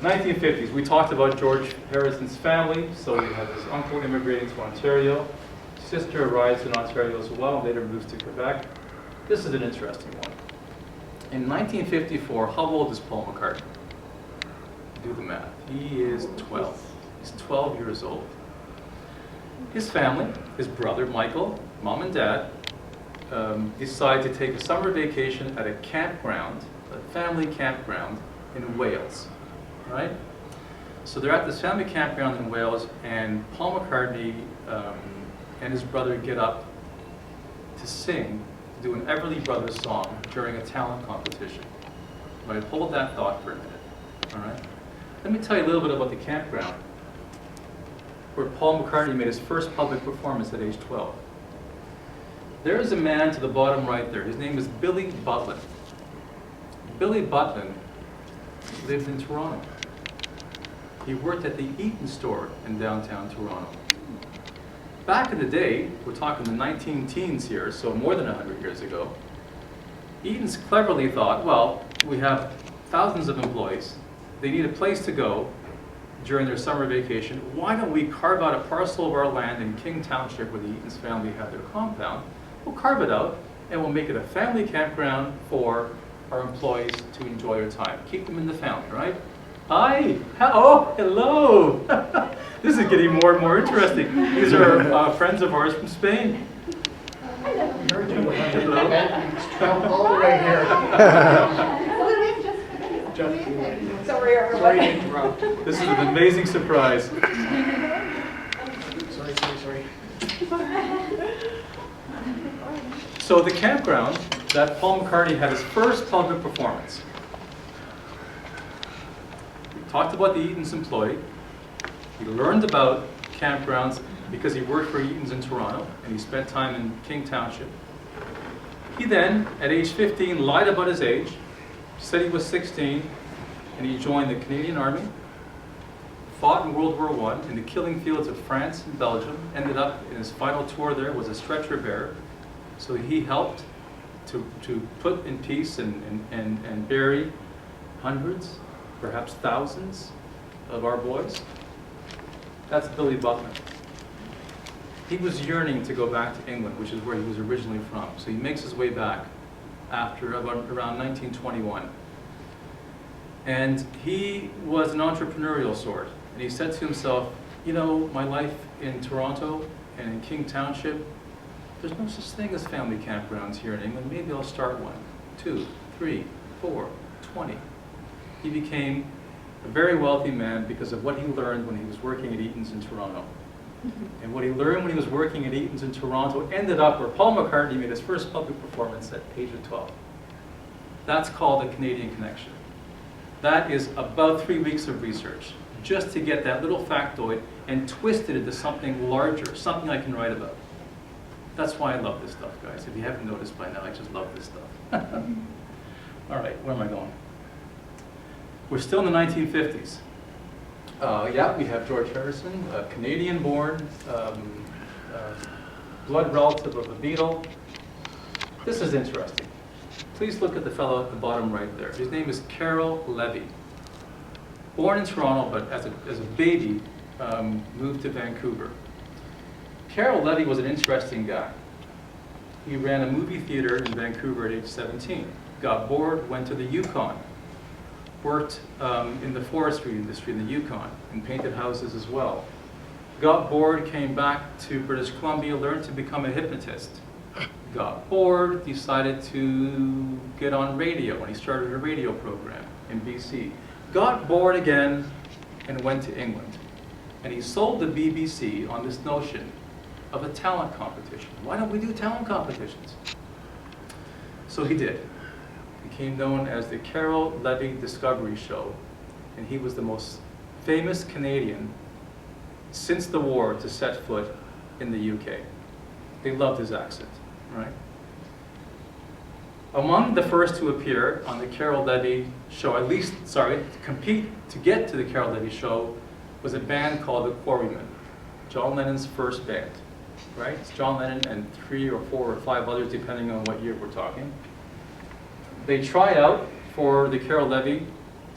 1950s, we talked about George Harrison's family. So he had his uncle immigrating to Ontario. Sister arrives in Ontario as well, later moves to Quebec. This is an interesting one. In 1954, how old is Paul McCartney? Do the math. He is 12. He's 12 years old. His family, his brother Michael, mom and dad, decide to take a summer vacation at a campground, a family campground in Wales, right? So they're at this family campground in Wales, and Paul McCartney and his brother get up to sing, to do an Everly Brothers song during a talent competition. Right? Hold that thought for a minute, all right? Let me tell you a little bit about the campground, where Paul McCartney made his first public performance at age 12. There is a man to the bottom right there. His name is Billy Butlin. Billy Butlin lived in Toronto. He worked at the Eaton store in downtown Toronto. Back in the day, we're talking the 19-teens here, so more than 100 years ago, Eaton's cleverly thought, well, we have thousands of employees. They need a place to go during their summer vacation. Why don't we carve out a parcel of our land in King Township where the Eaton's family had their compound? We'll carve it out and we'll make it a family campground for our employees to enjoy their time. Keep them in the family, right? Hi, oh, hello. This is getting more and more interesting. These are friends of ours from Spain. Hello. Traveled all the way here. Sorry, everyone. This is an amazing surprise. Sorry. So the campground that Paul McCartney had his first public performance. We talked about the Eaton's employee. He learned about campgrounds because he worked for Eaton's in Toronto and he spent time in King Township. He then, at age 15, lied about his age, said he was 16, and he joined the Canadian Army, fought in World War I in the killing fields of France and Belgium, ended up in his final tour there, was a stretcher bearer. So he helped to put in peace and bury hundreds, perhaps thousands of our boys. That's Billy Butlin. He was yearning to go back to England, which is where he was originally from. So he makes his way back after around 1921. And he was an entrepreneurial sort. And he said to himself, you know, my life in Toronto and in King Township, there's no such thing as family campgrounds here in England. Maybe I'll start one, 2, 3, 4, 20. He became a very wealthy man because of what he learned when he was working at Eaton's in Toronto. And what he learned when he was working at Eaton's in Toronto ended up where Paul McCartney made his first public performance at the age of 12. That's called a Canadian connection. That is about 3 weeks of research just to get that little factoid and twist it into something larger, something I can write about. That's why I love this stuff, guys. If you haven't noticed by now, I just love this stuff. All right, where am I going? We're still in the 1950s. Yeah, we have George Harrison, a Canadian-born, blood relative of the Beatles. This is interesting. Please look at the fellow at the bottom right there. His name is Carroll Levy. Born in Toronto, but as a baby, moved to Vancouver. Carroll Levy was an interesting guy. He ran a movie theater in Vancouver at age 17. Got bored, went to the Yukon. Worked in the forestry industry in the Yukon and painted houses as well. Got bored, came back to British Columbia, learned to become a hypnotist. Got bored, decided to get on radio, and he started a radio program in BC. Got bored again and went to England. And he sold the BBC on this notion of a talent competition. Why don't we do talent competitions? So he did. Became known as the Carroll Levy Discovery Show, and he was the most famous Canadian since the war to set foot in the UK. They loved his accent, right? Among the first to appear on the Carroll Levy Show, to compete to get to the Carroll Levy Show, was a band called the Quarrymen, John Lennon's first band, right? It's John Lennon and 3 or 4 or 5 others, depending on what year we're talking. They tried out for the Carroll Levy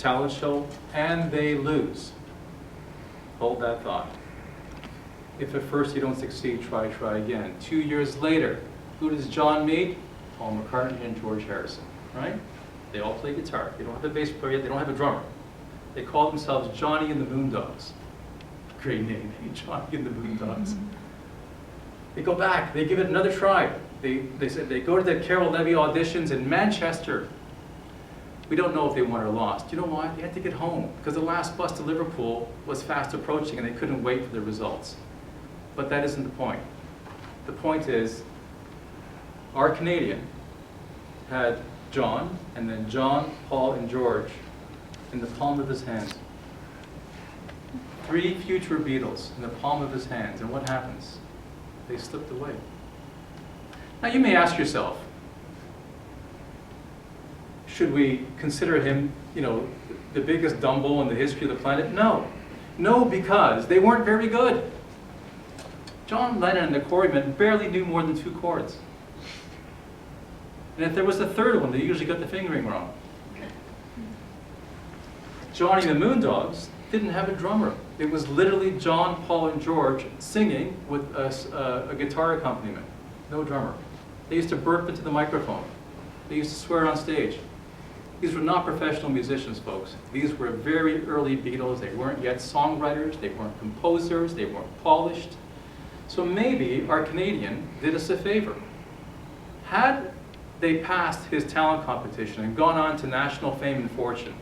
talent show, and they lose. Hold that thought. If at first you don't succeed, try again. 2 years later, who does John meet? Paul McCartney and George Harrison, right? They all play guitar. They don't have a bass player, they don't have a drummer. They call themselves Johnny and the Moondogs. Great name, Johnny and the Moondogs. They go back, they give it another try. They said they go to the Carol Levy auditions in Manchester. We don't know if they won or lost. You know why? They had to get home because the last bus to Liverpool was fast approaching and they couldn't wait for the results. But that isn't the point. The point is, our Canadian had John, and then John, Paul, and George in the palm of his hand. 3 future Beatles in the palm of his hands. And what happens? They slipped away. Now you may ask yourself, should we consider him, the biggest dumbo in the history of the planet? No. No, because they weren't very good. John Lennon and the Quarrymen barely knew more than 2 chords. And if there was a third one, they usually got the fingering wrong. Johnny and the Moondogs didn't have a drummer. It was literally John, Paul, and George singing with a guitar accompaniment. No drummer. They used to burp into the microphone. They used to swear on stage. These were not professional musicians, folks. These were very early Beatles. They weren't yet songwriters. They weren't composers. They weren't polished. So maybe our Canadian did us a favor. Had they passed his talent competition and gone on to national fame and fortune,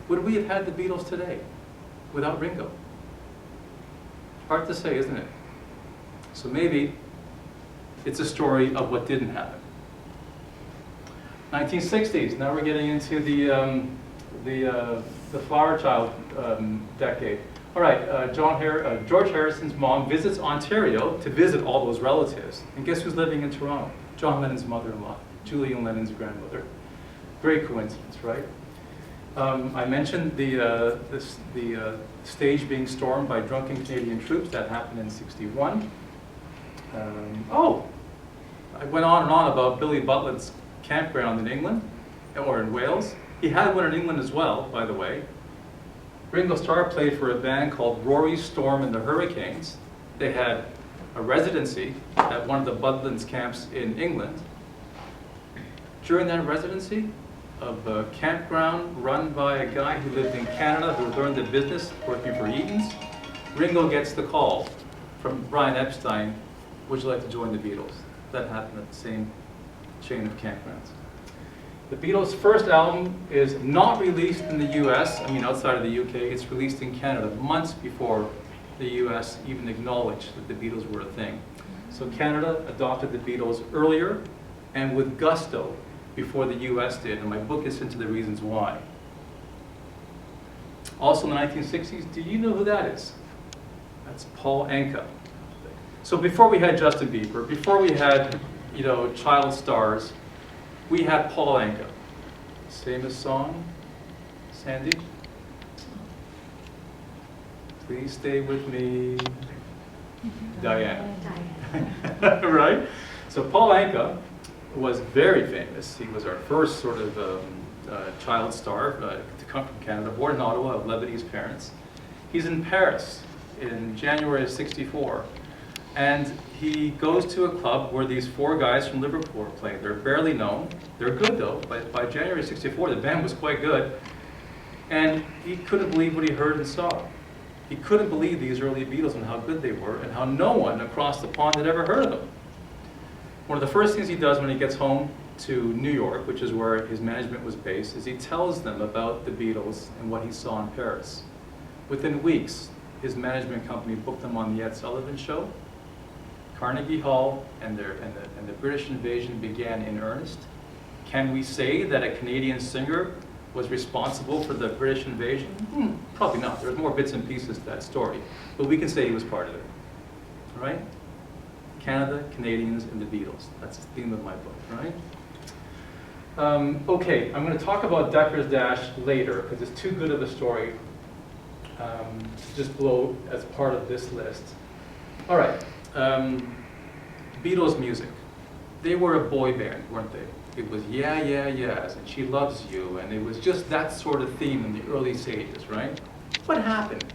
would we have had the Beatles today without Ringo? Hard to say, isn't it? So maybe it's a story of what didn't happen. 1960s, now we're getting into the flower child decade. All right, George Harrison's mom visits Ontario to visit all those relatives. And guess who's living in Toronto? John Lennon's mother-in-law, Julian Lennon's grandmother. Great coincidence, right? I mentioned the stage being stormed by drunken Canadian troops. That happened in '61. I went on and on about Billy Butler's campground in England, or in Wales. He had one in England as well, by the way. Ringo Starr played for a band called Rory, Storm and the Hurricanes. They had a residency at one of the Butlins camps in England. During that residency, of a campground run by a guy who lived in Canada who learned the business working for Eaton's, Ringo gets the call from Brian Epstein, would you like to join the Beatles? That happened at the same chain of campgrounds. The Beatles' first album is not released in the US, outside of the UK, it's released in Canada months before the US even acknowledged that the Beatles were a thing. So Canada adopted the Beatles earlier and with gusto before the US did, and my book is into the reasons why. Also in the 1960s, do you know who that is? That's Paul Anka. So before we had Justin Bieber, before we had, child stars, we had Paul Anka. Famous song, Sandy? Please stay with me, Diane. Right? So Paul Anka was very famous. He was our first sort of child star to come from Canada, born in Ottawa of Lebanese parents. He's in Paris in January of '64. And he goes to a club where these 4 guys from Liverpool are playing. They're barely known. They're good though. By January '64, the band was quite good. And he couldn't believe what he heard and saw. He couldn't believe these early Beatles and how good they were and how no one across the pond had ever heard of them. One of the first things he does when he gets home to New York, which is where his management was based, is he tells them about the Beatles and what he saw in Paris. Within weeks, his management company booked him on the Ed Sullivan Show. Carnegie Hall and the British invasion began in earnest. Can we say that a Canadian singer was responsible for the British invasion? Probably not. There's more bits and pieces to that story. But we can say he was part of it. All right? Canada, Canadians, and the Beatles. That's the theme of my book, right? Okay, I'm going to talk about Decker's Dash later because it's too good of a story to just blow as part of this list. All right. Beatles music. They were a boy band, weren't they? It was yeah, yeah, yes, and she loves you, and it was just that sort of theme in the early stages, right? What happened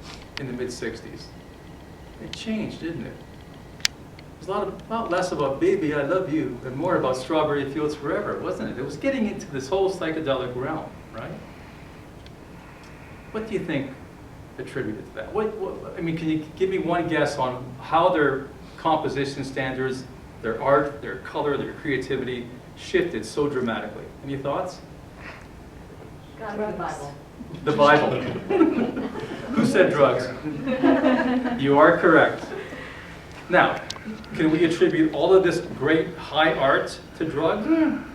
in the mid-60s? It changed, didn't it? It was a lot less about baby, I love you, and more about strawberry fields forever, wasn't it? It was getting into this whole psychedelic realm, right? What do you think attributed to that? I mean, can you give me one guess on how their composition standards, their art, their color, their creativity shifted so dramatically? Any thoughts? God, the Bible. The Bible. Who said drugs? You are correct. Now, can we attribute all of this great high art to drugs?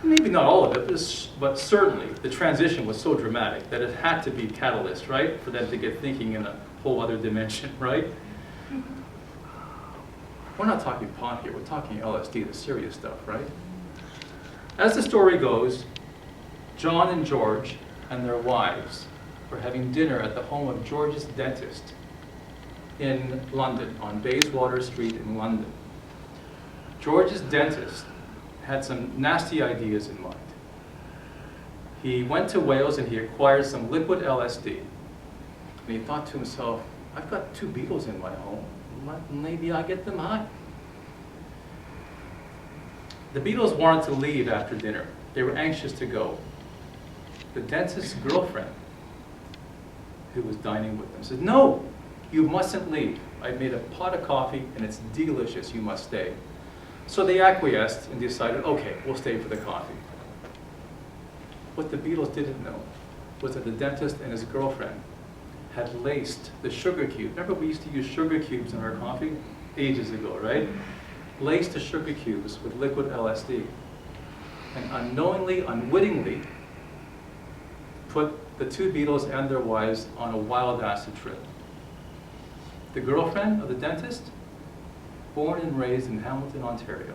Maybe not all of it, but certainly the transition was so dramatic that it had to be a catalyst, right? For them to get thinking in a whole other dimension, right? We're not talking pot here, we're talking LSD, the serious stuff, right? As the story goes, John and George and their wives were having dinner at the home of George's dentist in London, on Bayswater Street in London. George's dentist had some nasty ideas in mind. He went to Wales and he acquired some liquid LSD. And he thought to himself, I've got 2 Beatles in my home. Maybe I'll get them high. The Beatles wanted to leave after dinner. They were anxious to go. The dentist's girlfriend, who was dining with them, said, no, you mustn't leave. I made a pot of coffee and it's delicious, you must stay. So they acquiesced and decided, okay, we'll stay for the coffee. What the Beatles didn't know was that the dentist and his girlfriend had laced the sugar cube. Remember we used to use sugar cubes in our coffee? Ages ago, right? Laced the sugar cubes with liquid LSD. And unknowingly, unwittingly, put the 2 Beatles and their wives on a wild acid trip. The girlfriend of the dentist, born and raised in Hamilton, Ontario.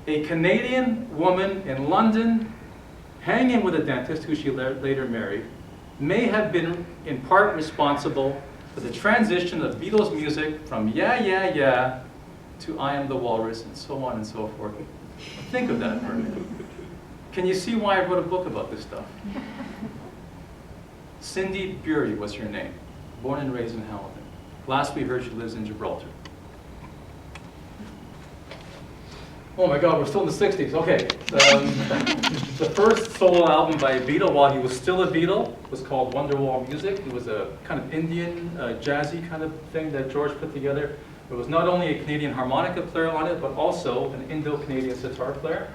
A Canadian woman in London, hanging with a dentist who she later married, may have been in part responsible for the transition of Beatles music from yeah, yeah, yeah to I Am the Walrus and so on and so forth. Think of that for a minute. Can you see why I wrote a book about this stuff? Cindy Bury was her name, born and raised in Hamilton. Last we heard, she lives in Gibraltar. Oh my God, we're still in the 60s. Okay. The first solo album by a Beatle while he was still a Beatle was called Wonderwall Music. It was a kind of Indian, jazzy kind of thing that George put together. There was not only a Canadian harmonica player on it, but also an Indo-Canadian sitar player.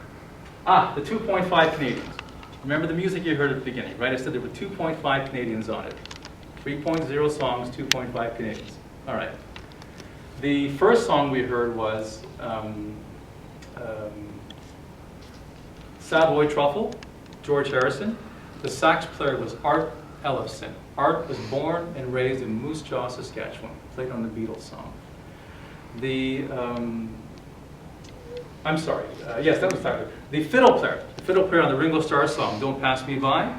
The 2.5 Canadians. Remember the music you heard at the beginning, right? I said there were 2.5 Canadians on it. 3.0 songs, 2.5 Canadians. All right. The first song we heard was Savoy Truffle, George Harrison. The sax player was Art Ellefson. Art was born and raised in Moose Jaw, Saskatchewan. Played on the Beatles song. I'm sorry, yes, that was Tyler. The fiddle player on the Ringo Starr song, Don't Pass Me By.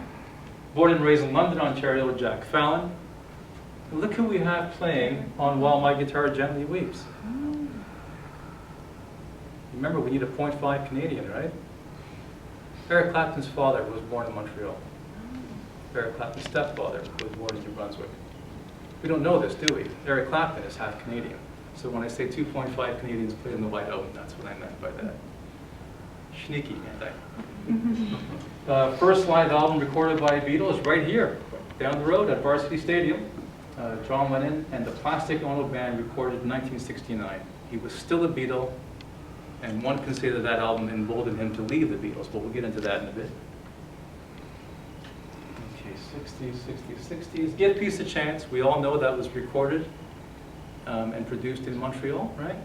Born and raised in London, Ontario, Jack Fallon. And look who we have playing on While My Guitar Gently Weeps. Remember, we need a 0.5 Canadian, right? Eric Clapton's father was born in Montreal. Eric Clapton's stepfather was born in New Brunswick. We don't know this, do we? Eric Clapton is half Canadian. So when I say 2.5 Canadians played in the White Album, that's what I meant by that. Sneaky, ain't I? First live album recorded by Beatles right here, down the road at Varsity Stadium. John Lennon and the Plastic Ono Band recorded in 1969. He was still a Beatle, and one can say that that album emboldened him to leave the Beatles, but we'll get into that in a bit. Okay, 60s. Give Peace a Chance. We all know that was recorded and produced in Montreal, right?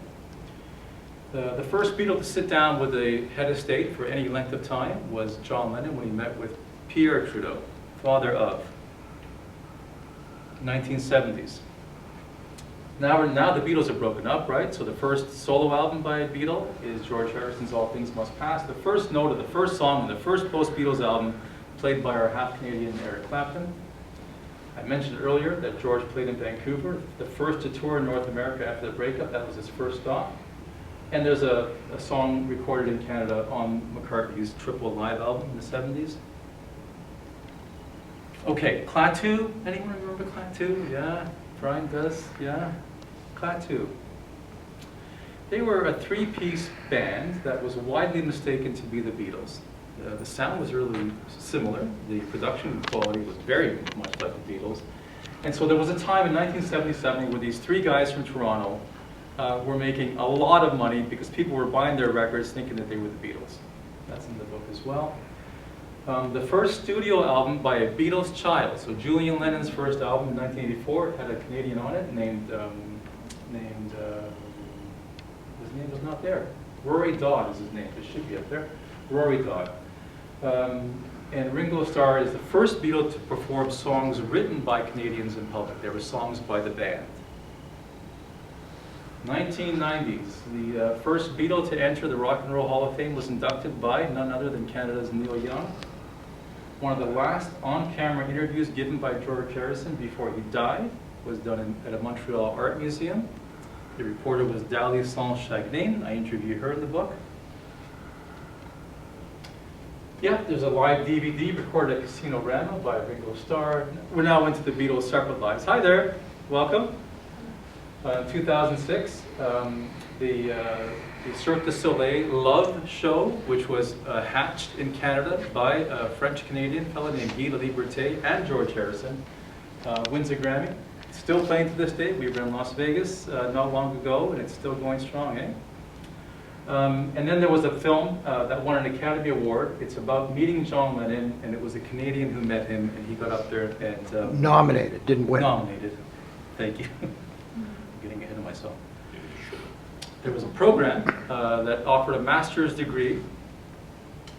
The first Beatle to sit down with a head of state for any length of time was John Lennon when he met with Pierre Trudeau, father of 1970s. Now the Beatles are broken up, right? So the first solo album by a Beatle is George Harrison's All Things Must Pass. The first note of the first song in the first post-Beatles album played by our half-Canadian Eric Clapton. I mentioned earlier that George played in Vancouver, the first to tour in North America after the breakup. That was his first stop. And there's a song recorded in Canada on McCartney's triple live album in the 70s. Okay, Thru. Anyone remember Thru? Yeah, Brian does, yeah. Thru. They were a three-piece band that was widely mistaken to be the Beatles. The sound was really similar. The production quality was very much like the Beatles. And so there was a time in 1977 where these three guys from Toronto were making a lot of money because people were buying their records thinking that they were the Beatles. That's in the book as well. The first studio album by a Beatles child. So Julian Lennon's first album in 1984 had a Canadian on it named his name was not there. Rory Dodd is his name. It should be up there. Rory Dodd. And Ringo Starr is the first Beatle to perform songs written by Canadians in public. They were songs by the band. 1990s, the first Beatle to enter the Rock and Roll Hall of Fame was inducted by none other than Canada's Neil Young. One of the last on-camera interviews given by George Harrison before he died was done at a Montreal art museum. The reporter was Dali Saint-Chagrin. I interviewed her in the book. Yeah, there's a live DVD recorded at Casino Rama by Ringo Starr. We're now into the Beatles' separate lives. Hi there, welcome. In 2006, the Cirque du Soleil Love Show, which was hatched in Canada by a French-Canadian fellow named Guy Liberté and George Harrison, wins a Grammy. Still playing to this day. We were in Las Vegas not long ago, and it's still going strong, eh? And then there was a film that won an Academy Award. It's about meeting John Lennon, and it was a Canadian who met him, and he got up there and... Nominated, didn't win. Nominated. Thank you. I'm getting ahead of myself. There was a program that offered a master's degree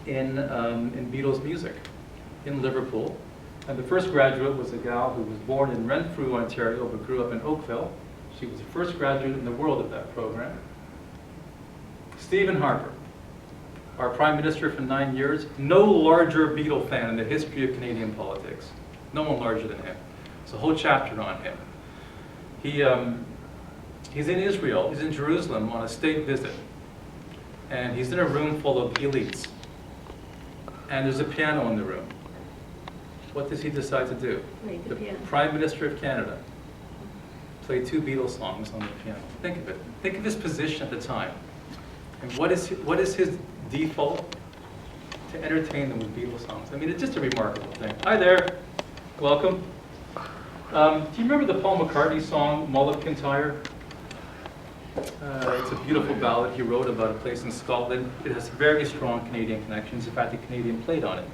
in Beatles music in Liverpool. And the first graduate was a gal who was born in Renfrew, Ontario, but grew up in Oakville. She was the first graduate in the world of that program. Stephen Harper, our Prime Minister for 9 years, no larger Beatle fan in the history of Canadian politics. No one larger than him. It's a whole chapter on him. He's in Israel, he's in Jerusalem on a state visit. And he's in a room full of elites. And there's a piano in the room. What does he decide to do? Play the piano. Prime Minister of Canada played 2 Beatles songs on the piano. Think of it. Think of his position at the time. And what is his default? To entertain them with Beatles songs. I mean, it's just a remarkable thing. Hi there. Welcome. Do you remember the Paul McCartney song, Mull of Kintyre? It's a beautiful ballad he wrote about a place in Scotland. It has very strong Canadian connections. In fact, a Canadian played on it.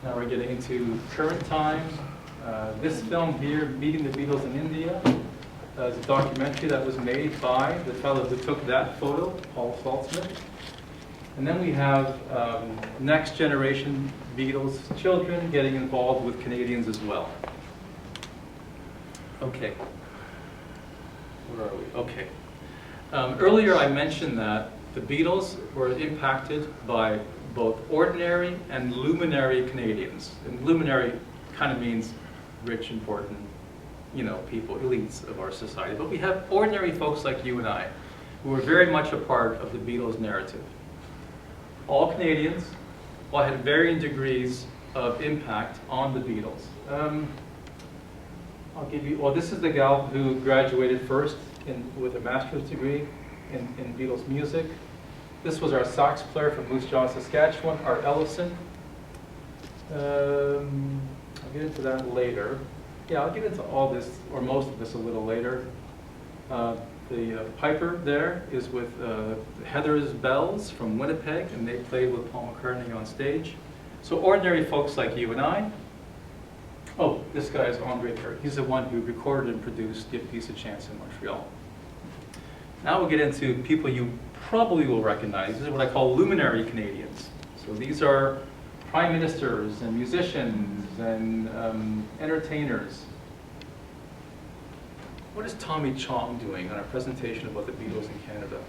Now we're getting into current times. This film here, Meeting the Beatles in India, is a documentary that was made by the fellow who took that photo, Paul Saltzman. And then we have next generation Beatles children getting involved with Canadians as well. Okay. Where are we? Okay. Earlier I mentioned that the Beatles were impacted by both ordinary and luminary Canadians. And luminary kind of means rich, important, people, elites of our society. But we have ordinary folks like you and I, who are very much a part of the Beatles narrative. All Canadians, all had varying degrees of impact on the Beatles. I'll give you, this is the gal who graduated first with a master's degree in Beatles music. This was our sax player from Moose Jaw, Saskatchewan, Art Ellison. I'll get into that later. Yeah, I'll get into all this, or most of this, a little later. The piper there is with Heather's Bells from Winnipeg, and they played with Paul McCartney on stage. So ordinary folks like you and I. Oh, this guy is Andre Perry. He's the one who recorded and produced Give Peace a Chance in Montreal. Now we'll get into people you probably will recognize. This is what I call luminary Canadians. So these are prime ministers and musicians and entertainers. What is Tommy Chong doing on a presentation about the Beatles in Canada?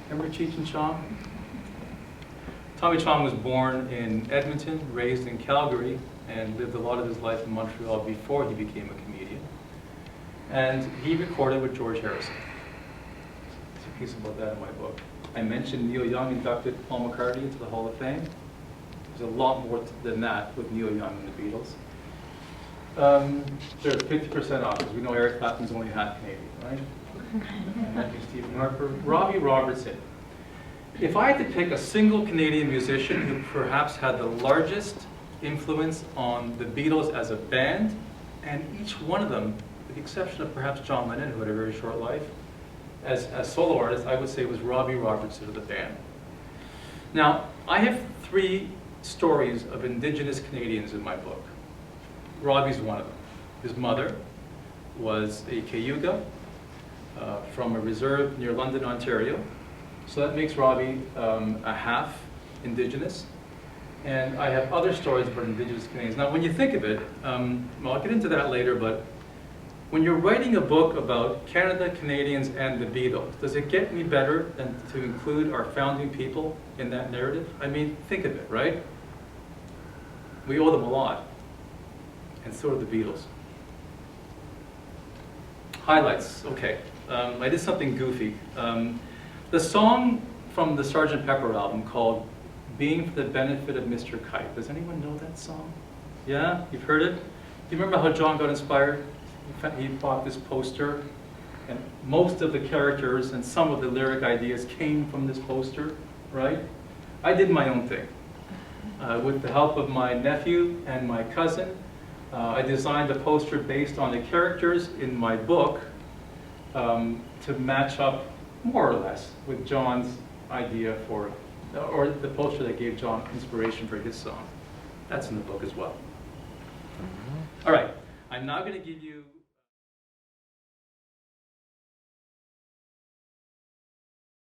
Remember Cheech and Chong? Tommy Chong was born in Edmonton, raised in Calgary, and lived a lot of his life in Montreal before he became a comedian. And he recorded with George Harrison. piece about that in my book. I mentioned Neil Young inducted Paul McCartney into the Hall of Fame. There's a lot more than that with Neil Young and the Beatles. There's 50% off, because we know Eric Clapton's only half Canadian, right? And Matthew Stephen Harper. Robbie Robertson. If I had to pick a single Canadian musician who perhaps had the largest influence on the Beatles as a band, and each one of them, with the exception of perhaps John Lennon, who had a very short life, as a solo artist, I would say was Robbie Robertson of the band. Now, I have 3 stories of Indigenous Canadians in my book. Robbie's one of them. His mother was a Cayuga from a reserve near London, Ontario. So that makes Robbie a half Indigenous. And I have other stories about Indigenous Canadians. Now, when you think of it, well, I'll get into that later, but when you're writing a book about Canada, Canadians, and the Beatles, does it get any better than to include our founding people in that narrative? I mean, think of it, right? We owe them a lot, and so do the Beatles. Highlights, okay. I did something goofy. The song from the Sgt. Pepper album called Being for the Benefit of Mr. Kite. Does anyone know that song? Yeah, you've heard it? Do you remember how John got inspired? He bought this poster, and most of the characters and some of the lyric ideas came from this poster, right? I did my own thing. With the help of my nephew and my cousin, I designed a poster based on the characters in my book to match up more or less with John's idea for, or the poster that gave John inspiration for his song. That's in the book as well. All right, I'm now going to give you